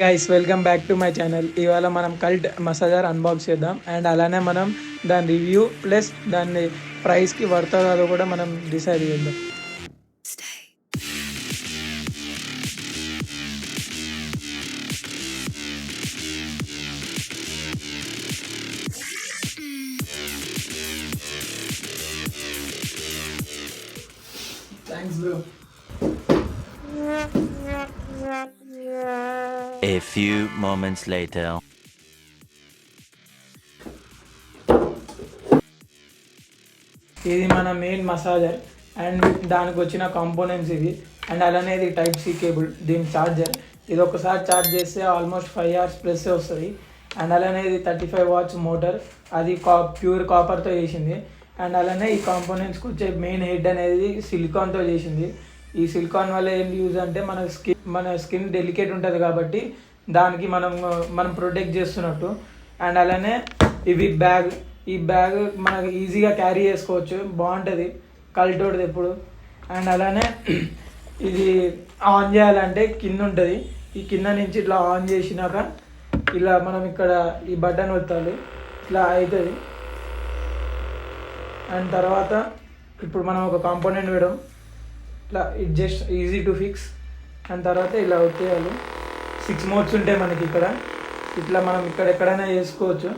Guys welcome back to my channel. ఇవాళ మనం cult massager unbox చేద్దాం అండ్ అలానే మనం దాని రివ్యూ ప్లస్ దాని ప్రైస్కి వర్త్ కాదో కూడా మనం డిసైడ్ చేద్దాం. Thanks bro. A few moments later. ఇది మన మెయిన్ మసాజర్ అండ్ దానికి వచ్చిన కాంపోనెంట్స్ ఇవి అండ్ అలానే ఇది టైప్ సి కేబుల్, దీని ఛార్జర్. ఇది ఒకసారి ఛార్జ్ చేస్తే ఆల్మోస్ట్ 5 hours ప్లస్ వస్తుంది. అండ్ అలానే ఇది 35 watts మోటార్, అది ప్యూర్ కాపర్తో చేసింది. అండ్ అలానే ఈ కాంపోనెంట్స్కి వచ్చే మెయిన్ హెడ్ అనేది సిలికాన్తో చేసింది. ఈ సిలికాన్ వల్ల ఏం యూజ్ అంటే మన స్కిన్ డెలికేట్ ఉంటుంది కాబట్టి దానికి మనం ప్రొటెక్ట్ చేస్తున్నట్టు. అండ్ అలానే ఈ బ్యాగ్ మనకు ఈజీగా క్యారీ చేసుకోవచ్చు, బాగుంటుంది కల్టోడిది ఎప్పుడు. అండ్ అలానే ఇది ఆన్ చేయాలంటే కింద ఉంటుంది, ఈ కింద నుంచి ఇట్లా ఆన్ చేసినాక ఇలా మనం ఇక్కడ ఈ బటన్ ఒత్తాలి, ఇట్లా అవుతుంది. అండ్ తర్వాత ఇప్పుడు మనం ఒక కాంపోనెంట్ వేయడం, ఇట్లా it just easy to fix. And తర్వాత ఇలా వచ్చేయాలి. 6 modes ఉంటాయి మనకి ఇక్కడ, ఇట్లా మనం ఇక్కడ ఎక్కడైనా చేసుకోవచ్చు.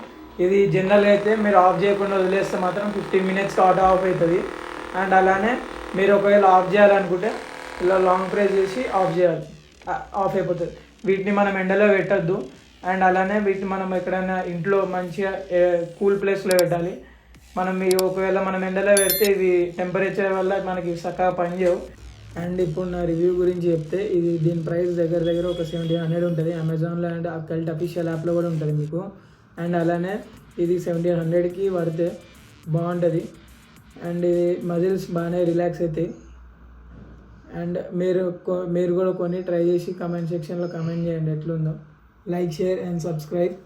ఇది జనరల్గా అయితే మీరు ఆఫ్ చేయకుండా వదిలేస్తే మాత్రం 15 minutes ఆటో ఆఫ్ అవుతుంది. అండ్ అలానే మీరు ఒకవేళ ఆఫ్ చేయాలనుకుంటే ఇలా లాంగ్ ప్రెస్ చేసి ఆఫ్ చేయాలి, ఆఫ్ అయిపోతుంది. వీటిని మనం ఎండలో పెట్టద్దు. అండ్ అలానే వీటిని మనం ఎక్కడైనా ఇంట్లో మంచిగా కూల్ ప్లేస్లో పెట్టాలి. ఒకవేళ మనం ఎండలో పెడితే ఇవి టెంపరేచర్ వల్ల మనకి చక్కగా పనిచేయవు. అండ్ ఇప్పుడు నా రివ్యూ గురించి చెప్తే, దీని ప్రైస్ దగ్గర ఒక 1700 ఉంటుంది. అమెజాన్లో అండ్ కల్ట్ అఫీషియల్ యాప్లో కూడా ఉంటుంది మీకు. అండ్ అలానే ఇది 1700కి పడితే బాగుంటుంది. అండ్ ఇది మజిల్స్ బాగానే రిలాక్స్ అవుతాయి. అండ్ మీరు కూడా కొన్ని ట్రై చేసి కమెంట్ సెక్షన్లో కమెంట్ చేయండి ఎట్లుందో. Like, share and subscribe.